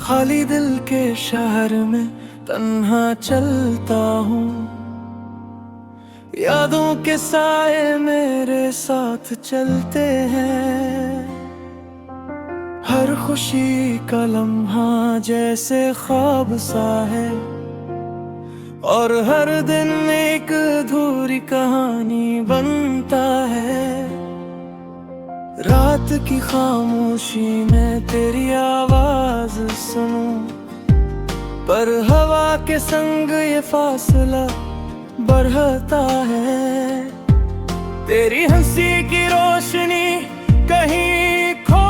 खाली दिल के शहर में तन्हा चलता हूँ। यादों के साए मेरे साथ चलते हैं। हर खुशी का लम्हा जैसे ख्वाब सा है, और हर दिन एक अधूरी कहानी बनता है। रात की खामोशी में तेरी आवाज सुनूं, पर हवा के संग ये फासला बढ़ता है। तेरी हंसी की रोशनी कहीं खो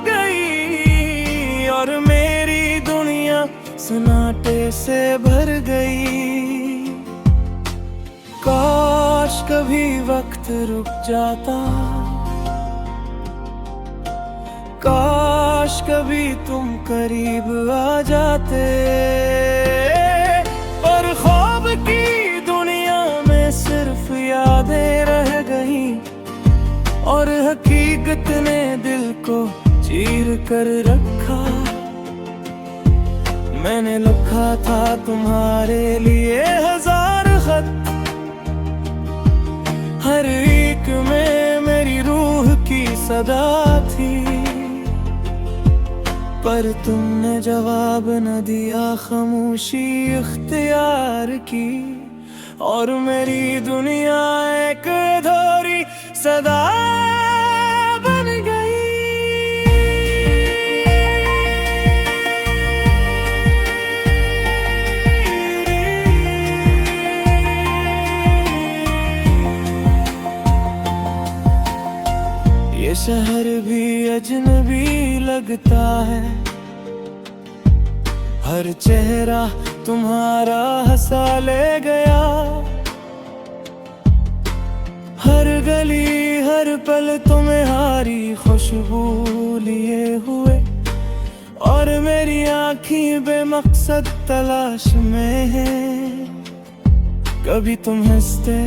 गई, और मेरी दुनिया सन्नाटे से भर गई। काश कभी वक्त रुक जाता, काश कभी तुम करीब आ जाते। पर ख्वाब की दुनिया में सिर्फ यादें रह गई, और हकीकत ने दिल को चीर कर रखा। मैंने लिखा था तुम्हारे लिए 1000 खत, हर एक में मेरी रूह की सदा थी। पर तुमने जवाब न दिया, खामोशी इख्तियार की, और मेरी दुनिया एक अधूरी सदा बन गई। ये शहर भी अजनबी लगता है, हर चेहरा तुम्हारा हंसा ले गया। हर गली हर पल तुम्हारी खुशबू लिए हुए, और मेरी आँखें बेमकसद तलाश में है। कभी तुम हंसते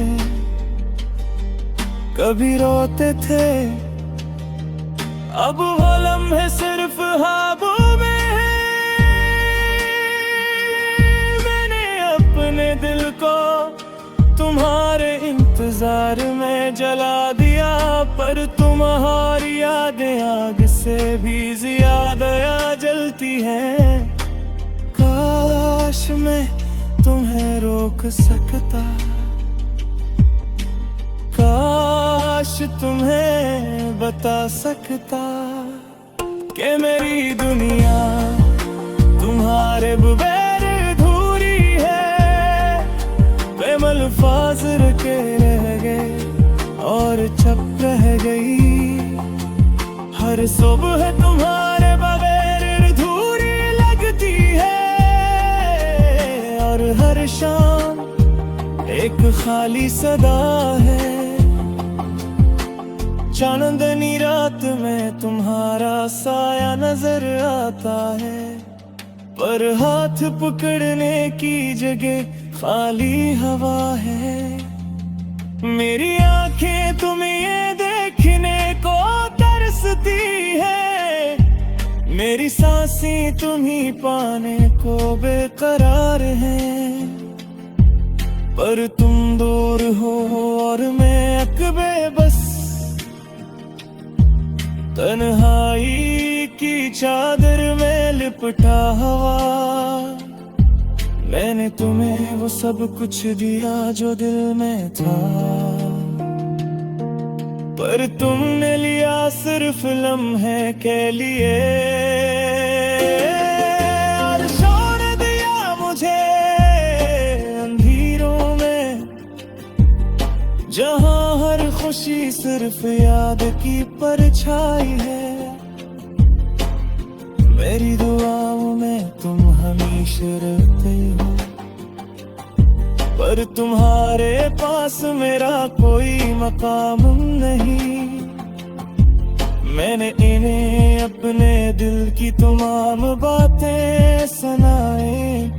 कभी रोते थे, अब वो लम्हे सिर्फ ख्वाबों में है। मैंने अपने दिल को तुम्हारे इंतजार में जला दिया, पर तुम्हारी यादें आग से भी ज्यादा जलती हैं। काश मैं तुम्हें रोक सकता, काश तुम्हें बता सकता कि मेरी दुनिया तुम्हारे बगैर अधूरी है। बेमल्फाज के रह गए और छप रह गई। हर सुबह तुम्हारे बगैर अधूरी लगती है, और हर शाम एक खाली सदा है। चांदनी रात में तुम्हारा साया नजर आता है, पर हाथ पकड़ने की जगह खाली हवा है। मेरी आंखें तुम्हें ये देखने को तरसती है, मेरी सांसें तुम्हीं पाने को बेकरार हैं। पर तुम दूर हो और मैं अकबे बस, तन्हाई की चादर में लिपटा हुआ। मैंने तुम्हें वो सब कुछ दिया जो दिल में था, पर तुमने लिया सिर्फ लम्हे के लिए। और छोड़ दिया मुझे अंधेरों में, जहां हर खुशी सिर्फ याद की परछाई है। मेरी दुआओं में तुम हमेशा रहते हो, पर तुम्हारे पास मेरा कोई मकाम नहीं। मैंने इन्हें अपने दिल की तमाम बातें सुनाए,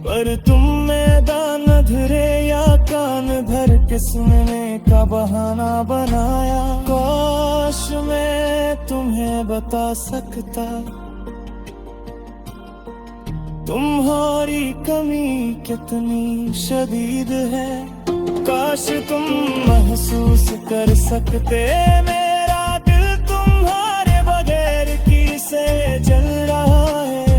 पर तुम मैदान धरे या कान धर के सुनने का बहाना बनाया। काश मैं तुम्हें बता सकता, तुम्हारी कमी कितनी शदीद है, काश तुम महसूस कर सकते। मेरा दिल तुम्हारे बगैर किसे जल रहा है।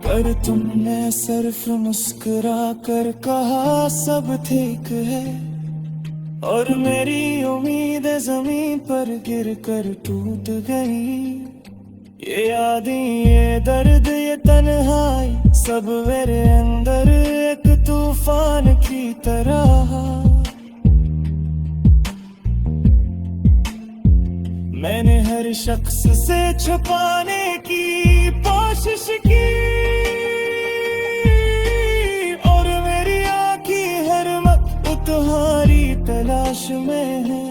पर तुमने सिर्फ मुस्कुरा कर कहा सब ठीक है, और मेरी उम्मीद जमीन पर गिर कर टूट गई। ये यादें, ये दर्द, ये तन्हाई, सब मेरे अंदर एक तूफान की तरह। मैंने हर शख्स से छुपाने की कोशिश की, और मेरी आँखें हर वक्त तुम्हारी तलाश में है।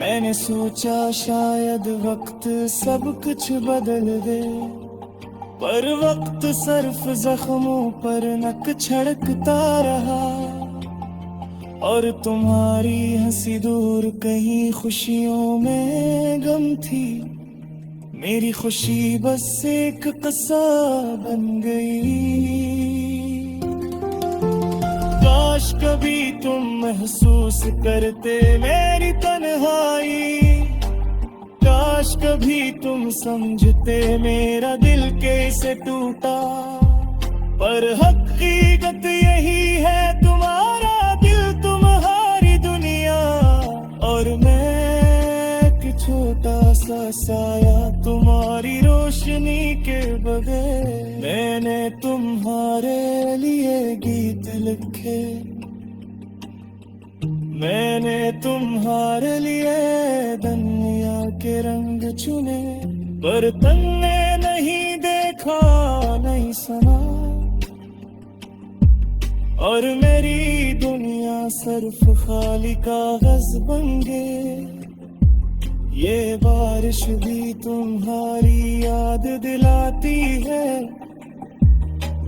मैंने सोचा शायद वक्त सब कुछ बदल दे, पर वक्त सिर्फ जख्मों पर नक छिड़कता रहा। और तुम्हारी हंसी दूर कहीं खुशियों में गम थी, मेरी खुशी बस एक किस्सा बन गई। काश कभी तुम महसूस करते मेरी तन्हाई, काश कभी तुम समझते मेरा दिल कैसे टूटा। पर हकीकत यही है, तुम्हारा दिल तुम्हारी दुनिया, और मैं एक छोटा सा साया तुम्हारी रोशनी के बगैर। मैंने तुम्हारे लिए गीत लिखे, मैंने तुम्हारे लिए दुनिया के रंग चुने, पर तुमने नहीं देखा, नहीं सुना। और मेरी दुनिया सिर्फ खाली कागज बन गए। ये बारिश भी तुम्हारी याद दिलाती है,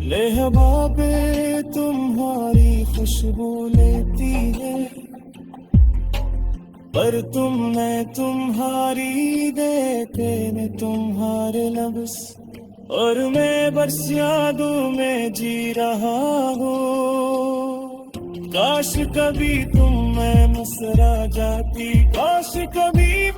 लहबाबे तुम्हारी खुशबू लेती है। पर तुम, मैं तुम्हारी देते न तुम्हारे लफ्ज़, और मैं बस यादों में जी रहा हूँ। काश कभी तुम मैं मुस्कुरा जाती, काश कभी।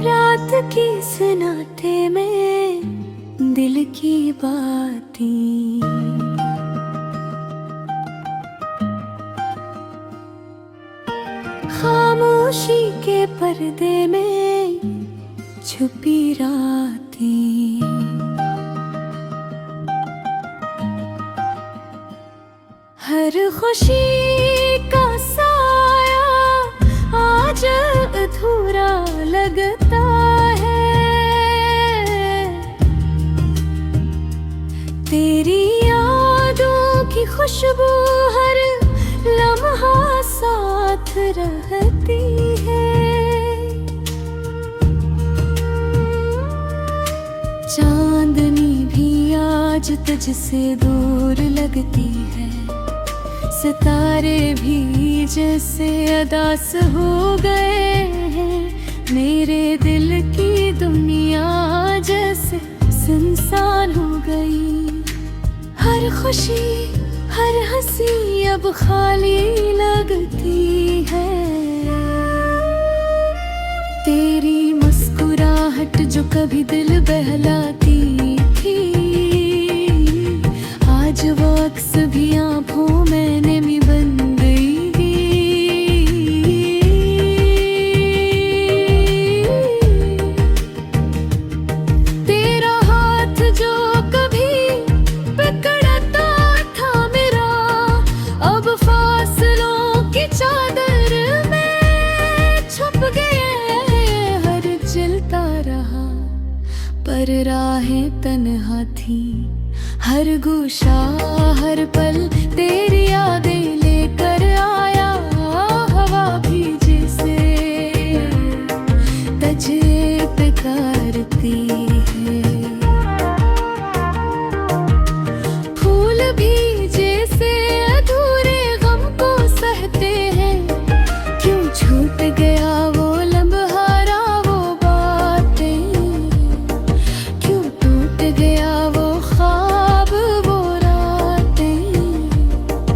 रात की सन्नाटे में दिल की बातें, खामोशी के पर्दे में छुपी रातें। हर खुशी का साया आज अधूरा लगता है, तेरी यादों की खुशबू हर लम्हा साथ रहती है। चांदनी भी आज तुझसे दूर लगती है, सितारे भी जैसे अदास हो गए हैं। मेरे दिल की दुनिया जैसे सुनसान हो गई। हर खुशी, हर हंसी अब खाली लगती है। तेरी मुस्कुराहट जो कभी दिल बहलाती थी, आज वो अक्स भी आँखों में नमी बन गई। तेरा हाथ जो कभी पकड़ता था मेरा, अब फासलों की चादर में छुप गए। हर चलता रहा पर राहें तन्हा थी, हर गोशा हर पल तेरी यादें लेकर आया। हवा भी जैसे तजे पे ललकारती है। फूल भी जैसे अधूरे गम को सहते हैं, क्यों छूट गया वो लम्हारा वो बातें, क्यों टूट गया वो ख्वाब वो रातें।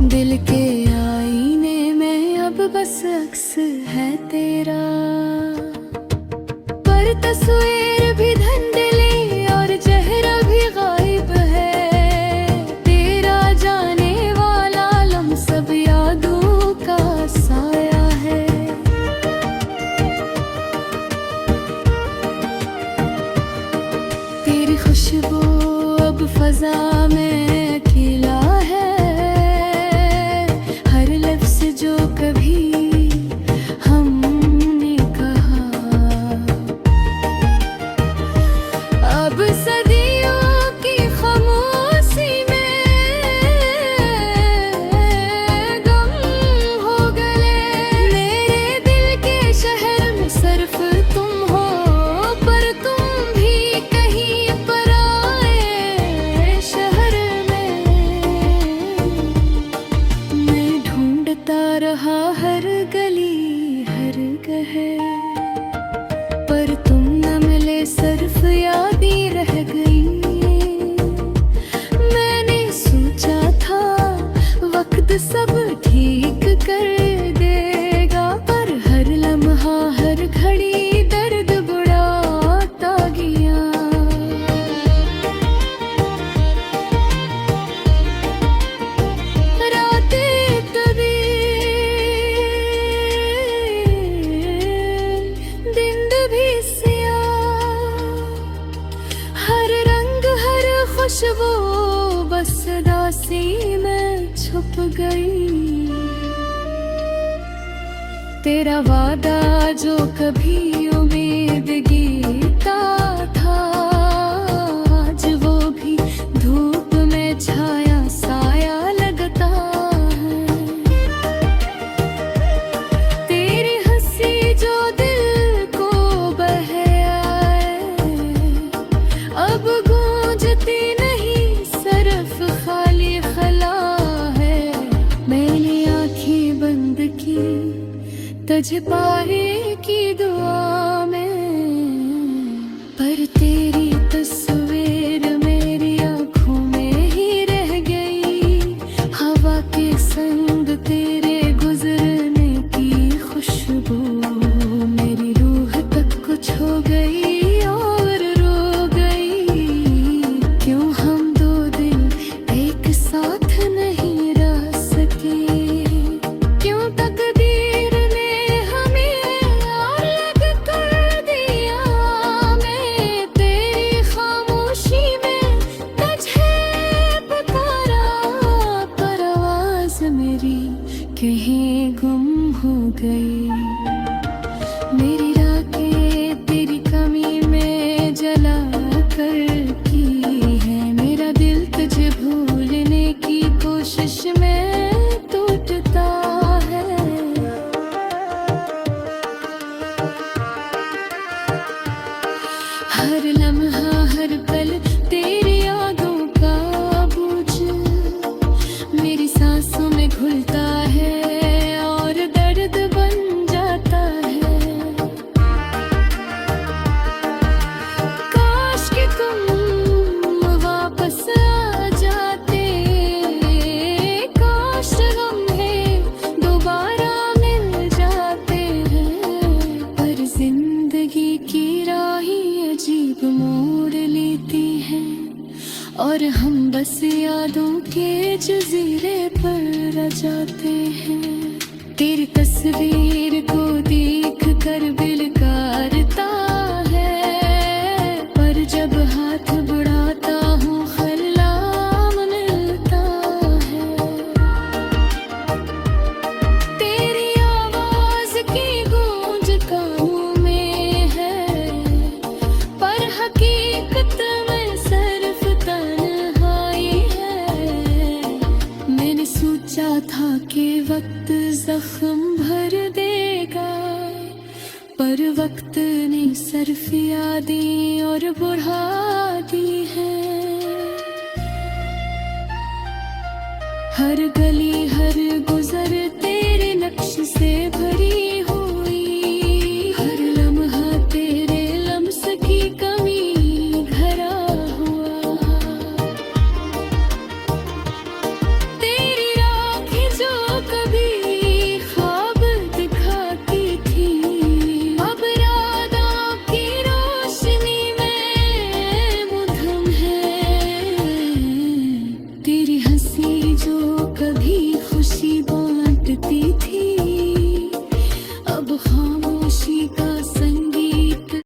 दिल के आईने में अब बस अक्स है तेरा, पर तस्वीर भी धुंधली और चेहरा भी गायब है। तेरा जाने वाला लम्हा सब यादों का साया है। तेरी खुशबू अब फजा में अकेला है, हर लफ्ज़ जो कभी हमने कहा अब सदियों की खामोशी में गम हो गए। मेरे दिल के शहर में सिर्फ तुम हो, पर तुम भी कहीं पर आए शहर में। मैं ढूंढता रहा हर गली हर गहे, पर तुम न मिले सिर्फ याद ही रह गई। मैंने सोचा था वक्त सब ठीक कर देगा, पर हर लम्हा हर घड़ी दर्द बढ़ाता गया। रातें तवील, दिन भी स्याह, हर रंग हर खुशबू बस उदासी में छुप गई। तेरा वादा जो कभी उम्मीद गीता था, आज वो भी धूप में छाया साया लगता है। तेरी हंसी जो दिल को बह आए, अब गूंजती नहीं सिर्फ खाली खला है। मैंने आँखें बंद की तुझ पाए की दुआ में, पर तेरी तस्वीर मेरी आँखों में ही रह गई। हवा के संग तेरे गुजरने की खुशबू मेरी रूह तक कुछ हो गई और रो गई। क्यों हम दो दिल एक साथ नहीं रह सके, क्यों तकदीर ने हमें अलग कर दिया। मैं तेरी खामोशी में तुझे पुकारा, पर आवाज मेरी कहीं गुम हो गई। मेरी राखें तेरी कमी में जला कर की है, मेरा दिल तुझे भूलने की कोशिश में टूटता है। हर लम्हा हर पल तेरी यादों का बोझ मेरी सांसों में घुलता है और दर्द बन जाता है। काश कि तुम वापस आ जाते, काश हमें दोबारा मिल जाते हैं। पर जिंदगी की राहें अजीब मोड़ लेती हैं, और हम बस यादों के जजीरे पर रह जाते हैं। तेरी तस्वीर को देख कर दिल करता है, पर जब हाथ बढ़ाता हूँ खल्लाम मिलता है। तेरी आवाज की गूंज कानों में है, पर हकीकत में सिर्फ तन्हाई है। मैंने सोचा था कि वक्त जख्म भर देगा, पर वक्त ने सिर्फ यादें और बुढ़ाती हैं। हर गली हर गुजर तेरे नक्श से भरी